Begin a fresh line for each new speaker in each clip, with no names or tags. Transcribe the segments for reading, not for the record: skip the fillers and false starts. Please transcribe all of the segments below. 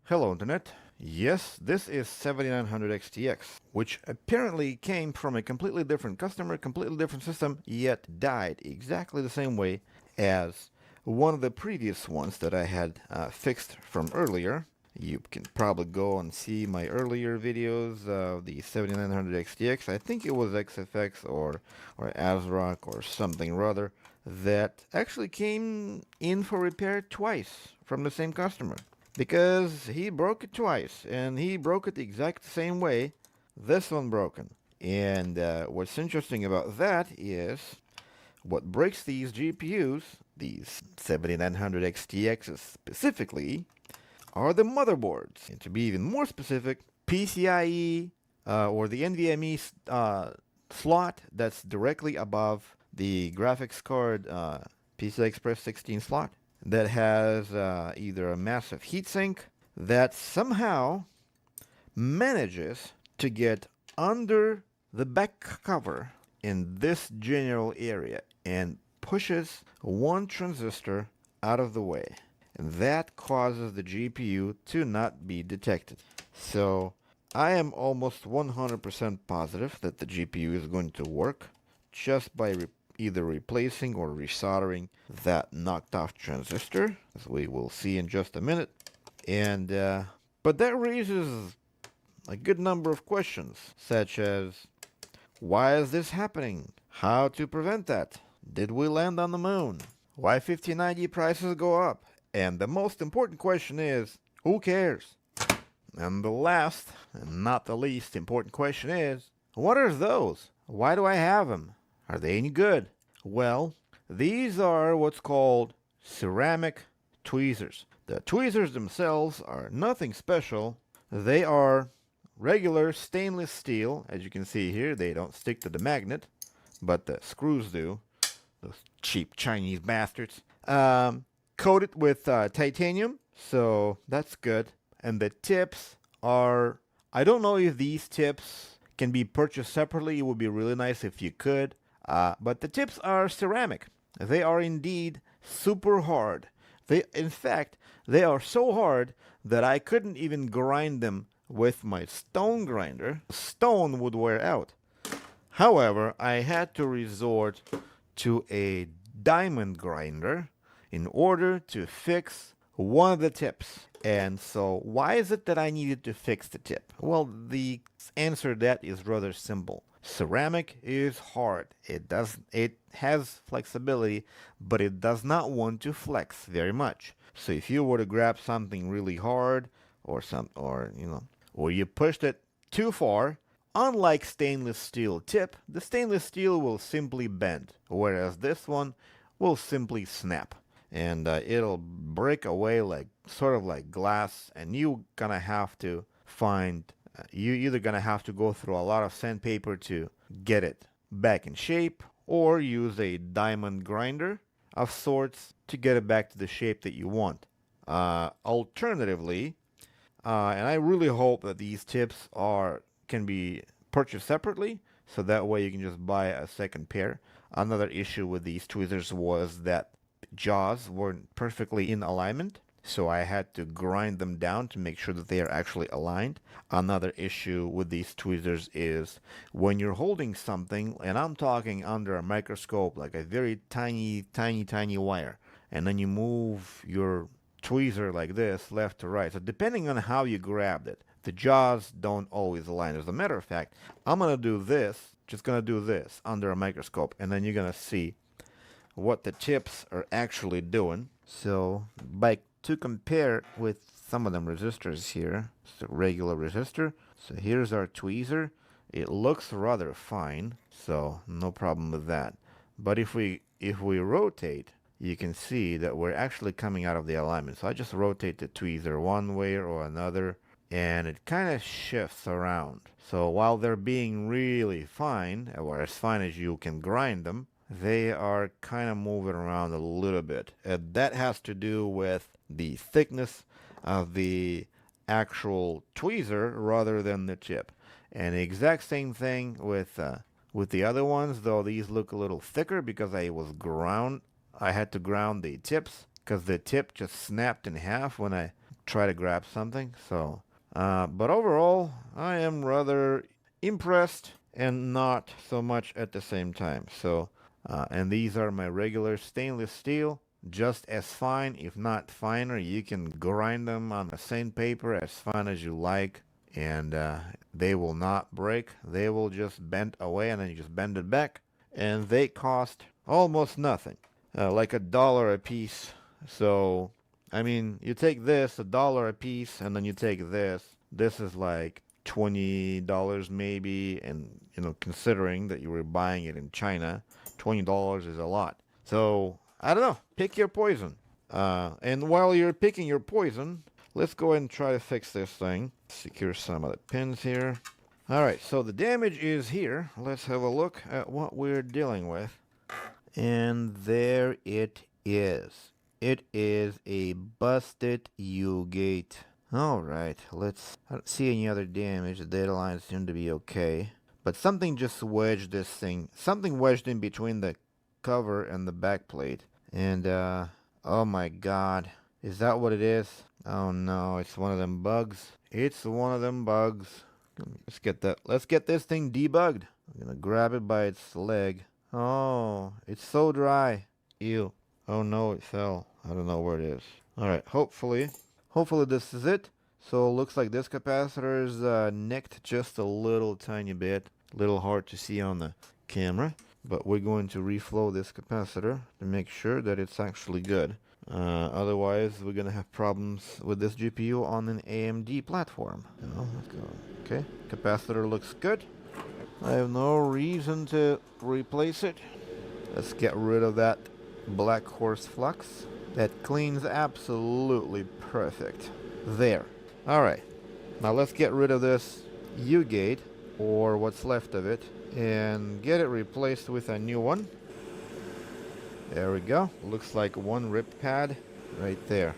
Hello Internet. Yes, this is 7900 XTX, which apparently came from a completely different customer, completely different system, yet died exactly the same way as one of the previous ones that I had fixed from earlier. You can probably go and see my earlier videos of the 7900 XTX. I think it was XFX or ASRock or something rather that actually came in for repair twice from the same customer because he broke it twice and he broke it the exact same way this one broken. And what's interesting about that is what breaks these GPUs, these 7900 XTXs specifically, are the motherboards. And to be even more specific, PCIe or the NVMe slot that's directly above the graphics card PCI Express 16 slot that has either a massive heatsink that somehow manages to get under the back cover in this general area and pushes one transistor out of the way. And that causes the GPU to not be detected. So I am almost 100% positive that the GPU is going to work just by either replacing or resoldering that knocked off transistor, as we will see in just a minute. And but that raises a good number of questions, such as why is this happening? How to prevent that? Did we land on the moon? Why 5090 prices go up? And the most important question is, who cares? And the last, and not the least important question is, what are those? Why do I have them? Are they any good? Well, these are what's called ceramic tweezers. The tweezers themselves are nothing special. They are regular stainless steel. As you can see here, they don't stick to the magnet, but the screws do. Those cheap Chinese bastards. Coated with titanium, so that's good. And the tips are, I don't know if these tips can be purchased separately. It would be really nice if you could. But the tips are ceramic. They are indeed super hard. In fact, they are so hard that I couldn't even grind them with my stone grinder. Stone would wear out. However, I had to resort to a diamond grinder in order to fix one of the tips. And so why is it that I needed to fix the tip? Well, the answer to that is rather simple. Ceramic is hard. It has flexibility, but it does not want to flex very much. So if you were to grab something really hard or you pushed it too far, unlike stainless steel tip, the stainless steel will simply bend, whereas this one will simply snap. And it'll break away sort of like glass, and you're gonna have to you're either gonna have to go through a lot of sandpaper to get it back in shape, or use a diamond grinder of sorts to get it back to the shape that you want. Alternatively, and I really hope that these tips can be purchased separately, so that way you can just buy a second pair. Another issue with these tweezers was that jaws weren't perfectly in alignment, so I had to grind them down to make sure that they are actually aligned. Another issue with these tweezers is when you're holding something, and I'm talking under a microscope, like a very tiny, tiny, tiny wire, and then you move your tweezer like this, left to right. So depending on how you grabbed it, the jaws don't always align. As a matter of fact, I'm going to do this, just going to do this under a microscope, and then you're going to see what the tips are actually doing. So to compare with some of them resistors here, it's a regular resistor. So here's our tweezer. It looks rather fine, so no problem with that. But if we rotate, you can see that we're actually coming out of the alignment. So I just rotate the tweezer one way or another, and it kind of shifts around. So while they're being really fine, or as fine as you can grind them, they are kind of moving around a little bit. That has to do with the thickness of the actual tweezer rather than the chip. And the exact same thing with the other ones, though these look a little thicker because I had to ground the tips because the tip just snapped in half when I try to grab something. So, but overall, I am rather impressed and not so much at the same time. So, and these are my regular stainless steel, just as fine, if not finer. You can grind them on the same paper as fine as you like, and they will not break. They will just bend away, and then you just bend it back, and they cost almost nothing, like $1 a piece. So, I mean, you take this, $1 a piece, and then you take this. This is like $20 maybe, and considering that you were buying it in China, $20 is a lot. So I don't know. Pick your poison. And while you're picking your poison, let's go ahead and try to fix this thing. Secure some of the pins here. All right, so the damage is here. Let's have a look at what we're dealing with. And there it is. It is a busted U-gate. Alright, I don't see any other damage. The data lines seem to be okay. But something just wedged this thing. Something wedged in between the cover and the back plate. And, oh my god. Is that what it is? Oh no, it's one of them bugs. It's one of them bugs. Let's get this thing debugged. I'm gonna grab it by its leg. Oh, it's so dry. Ew. Oh no, it fell. I don't know where it is. Alright, hopefully this is it. So looks like this capacitor is nicked just a little tiny bit. Little hard to see on the camera. But we're going to reflow this capacitor to make sure that it's actually good. Otherwise, we're going to have problems with this GPU on an AMD platform. Let's go. Okay, capacitor looks good. I have no reason to replace it. Let's get rid of that black horse flux. That cleans absolutely perfect. There. Alright. Now let's get rid of this U-gate, or what's left of it, and get it replaced with a new one. There we go. Looks like one rip pad right there.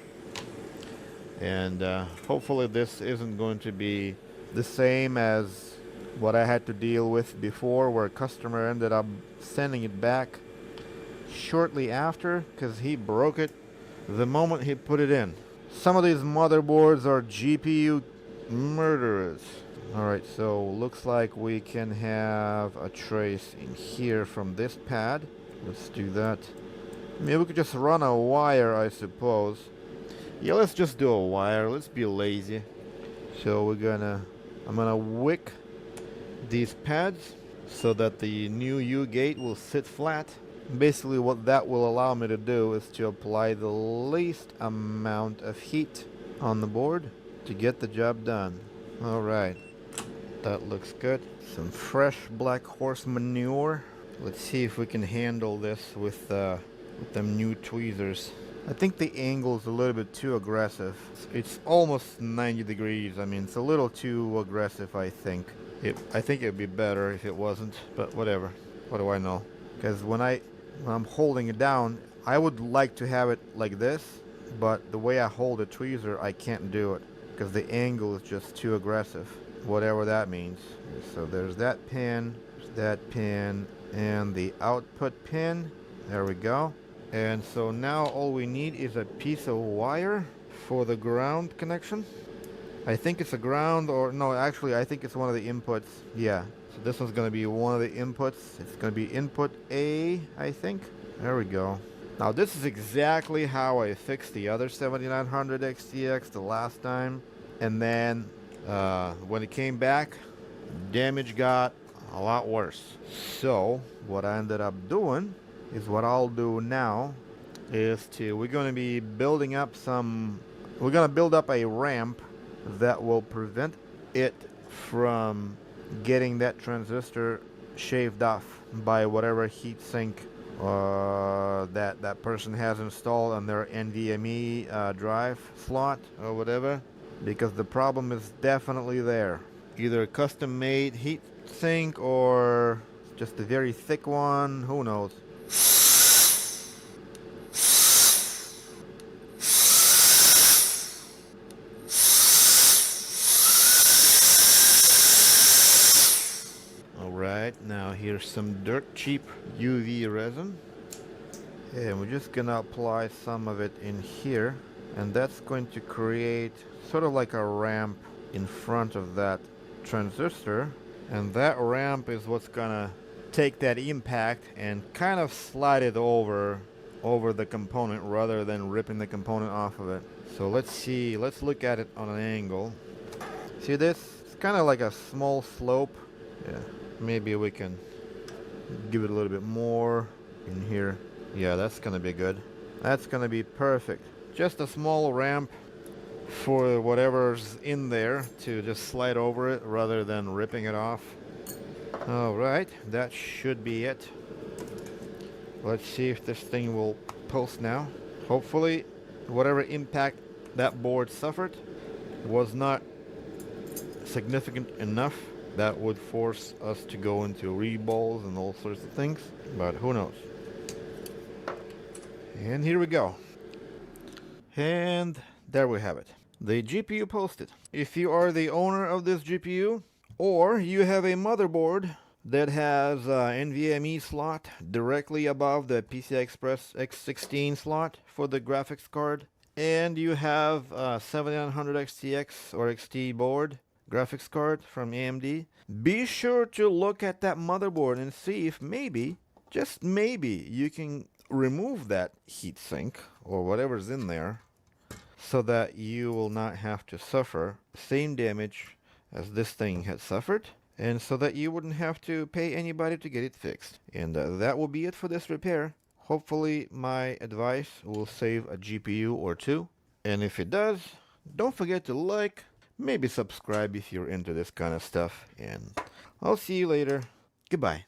And hopefully this isn't going to be the same as what I had to deal with before, where a customer ended up sending it back shortly after because he broke it the moment he put it in. Some of these motherboards are GPU murderers. Alright, so looks like we can have a trace in here from this pad. Let's do that. Maybe we could just run a wire, I suppose. Yeah, let's just do a wire. Let's be lazy. So I'm gonna wick these pads so that the new U-gate will sit flat. Basically what that will allow me to do is to apply the least amount of heat on the board to get the job done. Alright, that looks good. Some fresh black horse manure. Let's see if we can handle this with them new tweezers. I think the angle is a little bit too aggressive. It's almost 90 degrees. I mean, it's a little too aggressive, I think. I think it'd be better if it wasn't, but whatever. What do I know? Because when I'm holding it down, I would like to have it like this, but the way I hold the tweezer, I can't do it because the angle is just too aggressive, whatever that means. So there's that pin, and the output pin. There we go. And so now all we need is a piece of wire for the ground connection. I think it's a ground, or no, actually I think it's one of the inputs. Yeah. So this one's going to be one of the inputs. It's going to be input A, I think. There we go. Now this is exactly how I fixed the other 7900 XTX the last time. And then when it came back, damage got a lot worse. So what I ended up doing is what I'll do now is we're going to be building up we're going to build up a ramp that will prevent it from getting that transistor shaved off by whatever heatsink that person has installed on their NVMe drive slot or whatever, because the problem is definitely there. Either a custom made heatsink or just a very thick one, who knows. Now here's some dirt cheap UV resin, and we're just gonna apply some of it in here. and that's going to create sort of like a ramp in front of that transistor, and that ramp is what's gonna take that impact and kind of slide it over the component rather than ripping the component off of it. So let's see, let's look at it on an angle. See this? It's kind of like a small slope. Yeah, maybe we can give it a little bit more in here. Yeah, that's gonna be good. That's gonna be perfect. Just a small ramp for whatever's in there to just slide over it rather than ripping it off. Alright, that should be it. Let's see if this thing will pulse now. Hopefully, whatever impact that board suffered was not significant enough that would force us to go into reballs and all sorts of things, but who knows. And here we go. And there we have it. The GPU posted. If you are the owner of this GPU, or you have a motherboard that has an NVMe slot directly above the PCI Express X16 slot for the graphics card, and you have a 7900 XTX or XT board graphics card from AMD, be sure to look at that motherboard and see if maybe, just maybe, you can remove that heatsink or whatever's in there so that you will not have to suffer the same damage as this thing had suffered, and so that you wouldn't have to pay anybody to get it fixed. And that will be it for this repair. Hopefully my advice will save a GPU or two, and if it does, don't forget to like, maybe subscribe if you're into this kind of stuff, and I'll see you later. Goodbye.